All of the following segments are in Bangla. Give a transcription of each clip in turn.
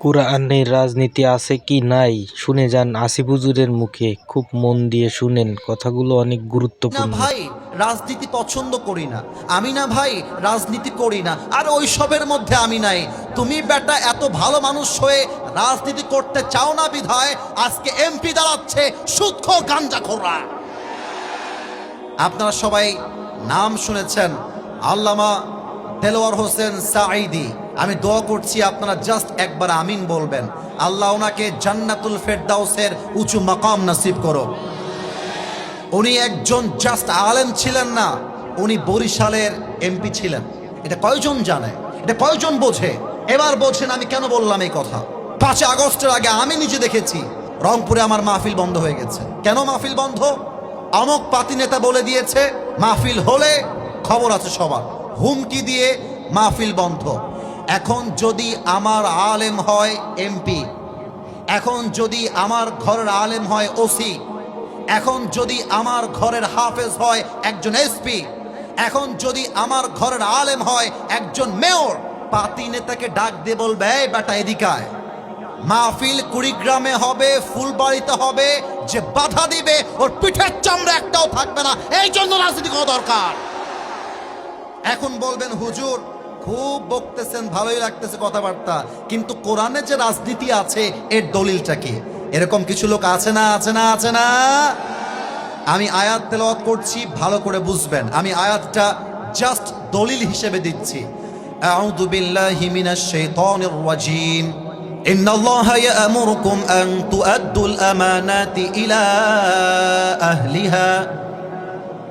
কোরআনের রাজনীতি আছে কি নাই শুনে যান আসিফ হুজুরের মুখে। খুব মন দিয়ে শুনেন, কথাগুলো অনেক না গুরুত্বপূর্ণ। ভাই, রাজনীতি পছন্দ করি না আমি, না ভাই রাজনীতি করি না, আর ওইসবের মধ্যে আমি নাই। তুমি বেটা এত ভালো মানুষ হয়ে রাজনীতি করতে চাও না বিধায় আজকে এমপি দাঁড়াচ্ছে সুদখোর গাঞ্জাখোররা। আপনারা সবাই নাম শুনেছেন আল্লামা দেলোয়ার হোসেন সাঈদী। আমি দোয়া করছি আপনারা জাস্ট একবার আমিন বলবেন। আল্লাহ ওনাকে জান্নাতুল ফেরদাউসের উঁচু মাকাম নসিব করো। উনি একজন জাস্ট আলেম ছিলেন না, উনি বরিশালের এমপি ছিলেন। এটা কয়জন জানে? এটা কয়জন বোঝে? এবার বলছেন আমি কেন বললাম এই কথা। 5 আগস্টের আগে আমি নিজে দেখেছি রংপুরে আমার মাহফিল বন্ধ হয়ে গেছে। কেন মাহফিল বন্ধ? অমক পাতি নেতা বলে দিয়েছে মাহফিল হলে খবর আছে সবার, হুমকি দিয়ে মাহফিল বন্ধ। এখন যদি আমার আলেম হয় এমপি, এখন যদি আমার ঘরের আলেম হয় ওসি, এখন যদি আমার ঘরের হাফেজ হয় একজন এসপি, এখন যদি আমার ঘরের আলেম হয় একজন মেয়র, পাতি নেতাকে ডাক দিয়ে বলবে এই বেটা এদিকায়, মাহফিল কুড়িগ্রামে হবে, ফুলবাড়িতে হবে, যে বাধা দিবে ওর পিঠের চামড়া একটাও থাকবে না। এই জন্য রাজনীতি করা দরকার। এখন বলবেন হুজুর খুব বকতেছেন, ভালোই লাগতেছে কথাবার্তা, কিন্তু কোরআনে যে রাজনীতি আছে এর দলিলটা কি? এরকম কিছু লোক আছে না, আছে না, আছে না? আমি আয়াত তেলাওয়াত করছি, ভালো করে বুঝবেন। আমি আয়াতটা জাস্ট দলিল হিসেবে দিচ্ছি। আউযু বিল্লাহি মিনাশ শাইতানির রাজীম। ইন্নাল্লাহা ইয়া'মুরুকুম আন তু'আদ্দুল আমানাতি ইলা আহলিহা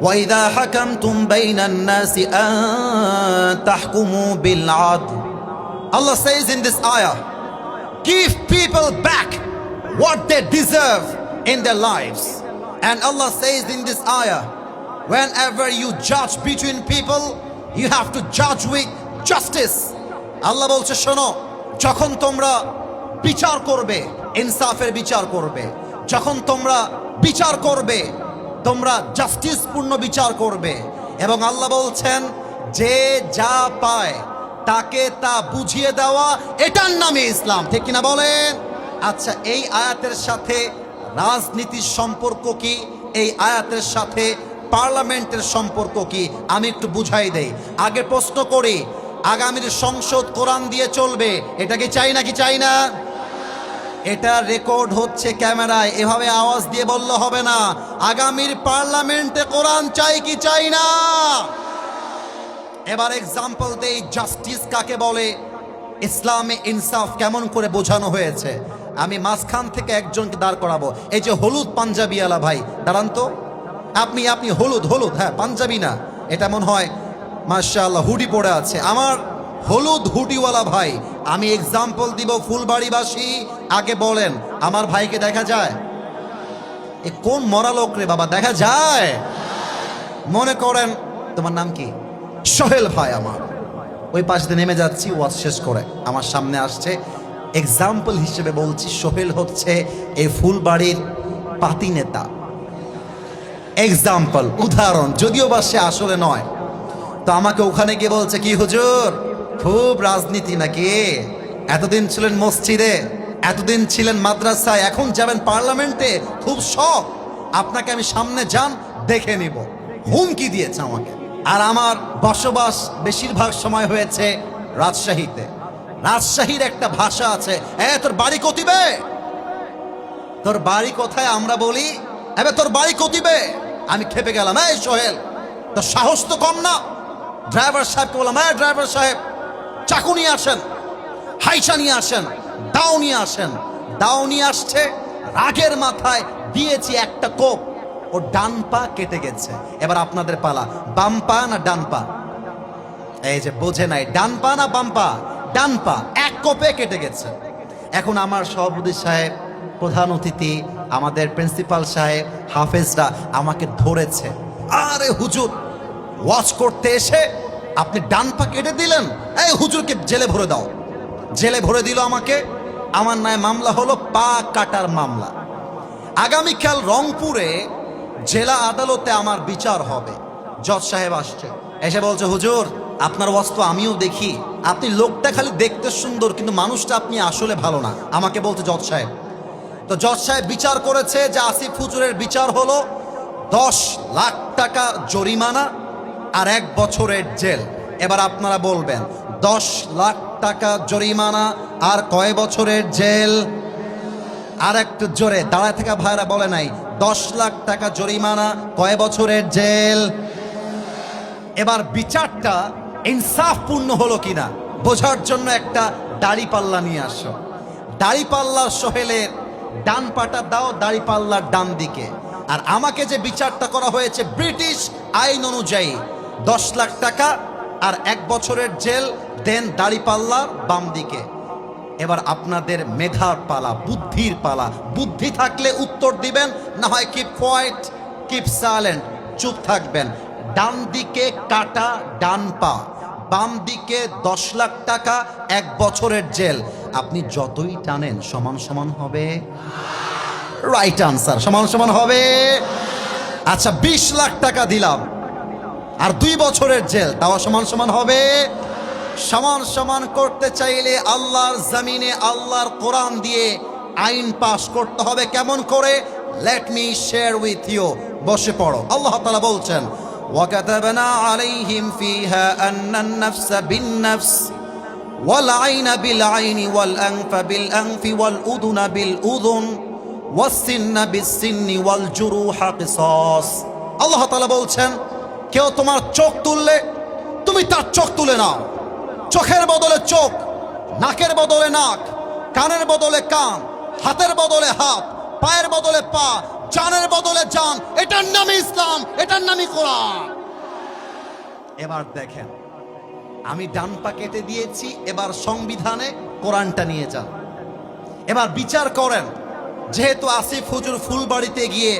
ওয়া ইযা হাকামতুম বাইনান নাসি আন তাহকুমু বিল আদল। Allah says in this ayah, give people back what they deserve in their lives. And Allah says in this ayah, whenever you judge between people, you have to judge with justice. Allah বলছে শোনো, যখন তোমরা বিচার করবে ইনসাফের বিচার করবে, যখন তোমরা বিচার করবে তোমরা জাস্টিসপূর্ণ বিচার করবে। এবং আল্লাহ বলছেন যে যা পায় তাকে তা বুঝিয়ে দেওয়া, এটার নামে ইসলাম। ঠিক কিনা বলেন? আচ্ছা, এই আয়াতের সাথে রাজনীতির সম্পর্ক কি? এই আয়াতের সাথে পার্লামেন্টের সম্পর্ক কি? আমি একটু বুঝাই দেই। আগে প্রশ্ন করি, আগামীর সংসদ কোরআন দিয়ে চলবে, এটা কি চাই নাকি চাই না? এটা রেকর্ড হচ্ছে ক্যামেরায়, এভাবে আওয়াজ দিয়ে বললে হবে না। আগামীর পার্লামেন্টে কোরআন চাই কি চাই না? এবার এক্সাম্পল দেই, জাস্টিস কাকে বলে, ইসলামে ইনসাফ কেমন করে বোঝানো হয়েছে। আমি মাঝখান থেকে একজনকে দাঁড় করাবো। এই যে হলুদ পাঞ্জাবিওয়ালা ভাই, দাঁড়ান তো। আপনি হলুদ হলুদ, হ্যাঁ পাঞ্জাবি না, এটা মনে হয় মাশাআল্লাহ হুডি পরে আছে। আমার হলুদ হুডিওয়ালা ভাই, আমি এক্সাম্পল দিব ফুলবাড়িবাসী। আগে বলেন আমার ভাইকে দেখা যায়? এ কোন মরা লোক রে বাবা, দেখা যায়? মনে করেন তোমার নাম কি? সোহেল ভাই। আমার ওই পাশ দিয়ে নেমে যাচ্ছি, ওয়াজ শেষ করে আমার সামনে আসছে। এক্সাম্পল হিসেবে বলছি, সোহেল হচ্ছে এই ফুলবাড়ির পাতি নেতা। এক্সাম্পল, উদাহরণ, যদিও বা সে আসলে নয়। তো আমাকে ওখানে গিয়ে বলছে কি হুজুর খুব রাজনীতি নাকি? এতদিন ছিলেন মসজিদে, এতদিন ছিলেন মাদ্রাসায়, এখন যাবেন পার্লামেন্টে, খুব শখ। আপনাকে আমি সামনে যান দেখে নিব, হুমকি দিয়েছে আমাকে। আর আমার বসবাস বেশিরভাগ সময় হয়েছে রাজশাহীতে। রাজশাহীর একটা ভাষা আছে, তোর বাড়ি কতিবে, তোর বাড়ি কোথায় আমরা বলি, এবার তোর বাড়ি কতিবে। আমি খেপে গেলাম, এই সোহেল তোর সাহস তো কম না। ড্রাইভার সাহেবকে বললাম, ড্রাইভার সাহেব চাকু নিয়ে আসেন, হাইসা নিয়ে আসেন, দাও নিয়ে আসেন। দাও নিয়ে আসছে, রাগের মাথায় দিয়েছি একটা কোপ, ও ডান পা কেটে গেছে। এবার আপনাদের পালা, বাম পা না ডান পা? এই যে বোঝে নাই, ডান পা না বাম পা? ডান পা, এক কোপে কেটে গেছে। এখন আমার সভাপতি সাহেব, প্রধান অতিথি, আমাদের প্রিন্সিপাল সাহেব, হাফেজরা আমাকে ধরেছে, আরে হুজুর ওয়াজ করতে এসে আপনি ডান পা কেটে দিলেন, এই হুজুরকে জেলে ভরে দাও। জেলে ভরে দিল আমাকে। আমার নামে মামলা হলো পা কাটার মামলা। আগামীকাল রংপুরে জেলা আদালতে আমার বিচার হবে। জজ সাহেব আসছে, এসে বলছে হুজুর আপনার ওয়াজ তো আমিও দেখি, আপনি লোকটা খালি দেখতে সুন্দর কিন্তু মানুষটা আপনি আসলে ভালো না, আমাকে বলতে জজ সাহেব। তো জজ সাহেব বিচার করেছে যে আসিফ হুজুরের বিচার হলো 10 লাখ টাকা জরিমানা আর 1 বছরের জেল। এবার আপনারা বলবেন 10 লাখ টাকা জরিমানা আর কয় বছরের জেল? আর একটু জোরে দাঁড়ায় থাকা ভাইরা বলে নাই 10 লাখ টাকা জরিমানা, কয় বছরের জেল? এবার বিচারটা ইনসাফপূর্ণ হলো কিনা বোঝার জন্য একটা দাড়িপাল্লা নিয়ে আসো। দাড়িপাল্লার সোহেলের ডান পাটা দাও দাড়িপাল্লার ডান দিকে, আর আমাকে যে বিচারটা করা হয়েছে ব্রিটিশ আইন অনুযায়ী 10 লাখ টাকা আর 1 বছরের জেল, দেন দাড়িপাল্লার বাম দিকে। এবার আপনাদের মেধার পালা, বুদ্ধির পালা। বুদ্ধি থাকলে উত্তর দিবেন, না হয় কিপ কোয়াইট, কিপ সাইলেন্ট, চুপ থাকবেন। ডান দিকে কাটা ডান পা, বাম দিকে 10 লাখ টাকা 1 বছরের জেল। আপনি যতই টানেন সমান সমান হবে। রাইট আনসার, সমান সমান হবে। আচ্ছা 20 লাখ টাকা দিলাম আর 2 বছরের জেল, তাও সমান সমান হবে। সমান সমান করতে চাইলে আল্লাহর জমিনে আল্লাহর কোরআন দিয়ে আইন পাশ করতে হবে। কেমন করে? Let me share with you. বসে পড়ো। আল্লাহ তাআলা বলছেন ওয়াকাতাবনা আলাইহিম ফিহা আন্নান নাফসা বিন-নাফস ওয়াল আইনা বিল আইনি ওয়াল আনফা বিল আনফি ওয়াল উযুনা বিল উযুন ওয়াস সিন্না বিস সিন্নি ওয়াল জুরুহা কিসাস। আল্লাহ তাআলা বলছেন কেউ তোমার চোখ তুললে তুমি তার চোখ তুলে নাও। চোখের বদলে চোখ, নাকের বদলে নাক, কানের বদলে কান, হাতের বদলে হাত, পায়ের বদলে পা, জানের বদলে জান। এটার নামই ইসলাম, এটার নামই কোরআন। এবার দেখেন আমি ডান পা কেটে দিয়েছি, এবার সংবিধানে কোরআনটা নিয়ে যান। এবার বিচার করেন, যেহেতু আসিফ হুজুর ফুলবাড়িতে গিয়ে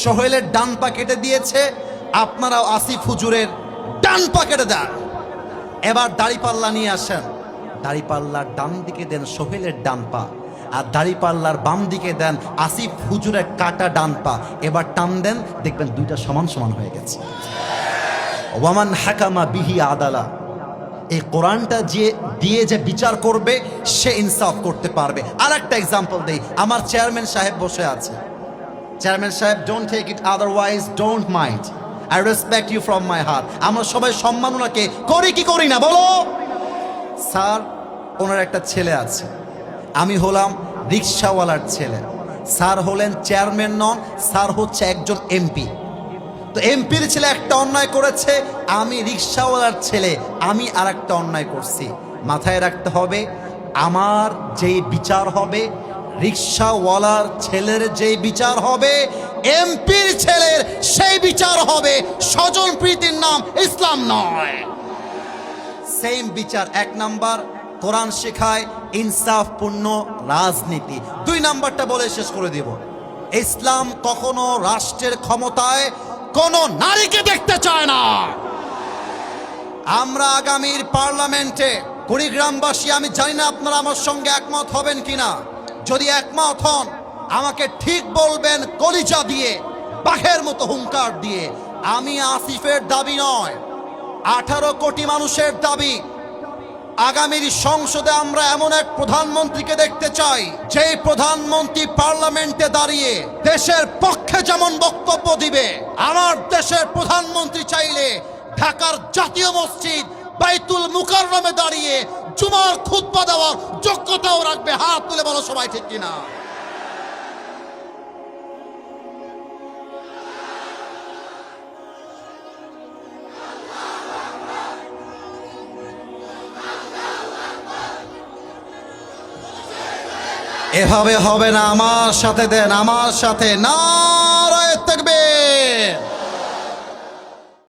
সোহেলের ডান পা কেটে দিয়েছে, আপনারাও আসিফ হুজুরের ডান পা কেটে দেন। এবার দাড়িপাল্লা নিয়ে আসেন, দাড়িপাল্লার ডান দিকে দেন সোহেলের ডান পা, আর দাড়িপাল্লার বাম দিকে দেন আসিফ হুজুরের কাটা ডান পা। এবার টান দেন, দেখবেন দুইটা সমান সমান হয়ে গেছে। ওয়ামান হাকামা বিহি আদালা। এই কোরআনটা দিয়ে যে বিচার করবে সে ইনসাফ করতে পারবে। আর একটা এক্সাম্পল দেই, আমার চেয়ারম্যান সাহেব বসে আছে। চেয়ারম্যান সাহেব, don't take it otherwise, don't mind, I respect you from my heart. আমরা সবাই সম্মান ওনাকে করি কি করি না বলো? স্যার ওনার একটা ছেলে আছে, আমি হলাম রিক্সাওয়ালার ছেলে, স্যার হলেন চেয়ারম্যান নন, স্যার হচ্ছে একজন এমপি। তো এমপির ছেলে একটা অন্যায় করেছে, আমি রিক্সাওয়ালার ছেলে আমি আর একটা অন্যায় করছি। মাথায় রাখতে হবে আমার যেই বিচার হবে, রিক্সাওয়ালার ছেলের যেই বিচার হবে, এমপির ছেলের সেই বিচার হবে। স্বজন প্রীতির নাম ইসলাম নয়। সেম বিচার। 1 নাম্বার কোরআন শেখায় ইনসাফপূর্ণ রাজনীতি। 2 নাম্বারটা বলে শেষ করে দিব, ইসলাম কখনো রাষ্ট্রের ক্ষমতায় কোন নারীকে দেখতে চায় না। আমরা আগামীর পার্লামেন্টে কুড়িগ্রামবাসী, আমি জানি না আপনারা আমার সঙ্গে একমত হবেন কিনা, যদি একমত হন আমাকে ঠিক বলবেন কলিজা দিয়ে, বাঘের মতো হুঙ্কার দিয়ে। আমি আসিফের দাবি নয়, 18 কোটি মানুষের দাবি। আগামীর সংসদে আমরা এমন এক প্রধানমন্ত্রীকে দেখতে চাই, যেই প্রধানমন্ত্রী পার্লামেন্টে দাঁড়িয়ে দেশের পক্ষে যেমন বক্তব্য দিবে। আমার দেশের প্রধানমন্ত্রী চাইলে ঢাকার জাতীয় মসজিদ বাইতুল মুকাররমে দাঁড়িয়ে জুমার খুতবা দেওয়ার যোগ্যতাও রাখবে। হাত তুলে বলো সবাই, ঠিক কিনা? এভাবে হবে না, আমার সাথে দেন, আমার সাথে নারায়ে তাকবীর।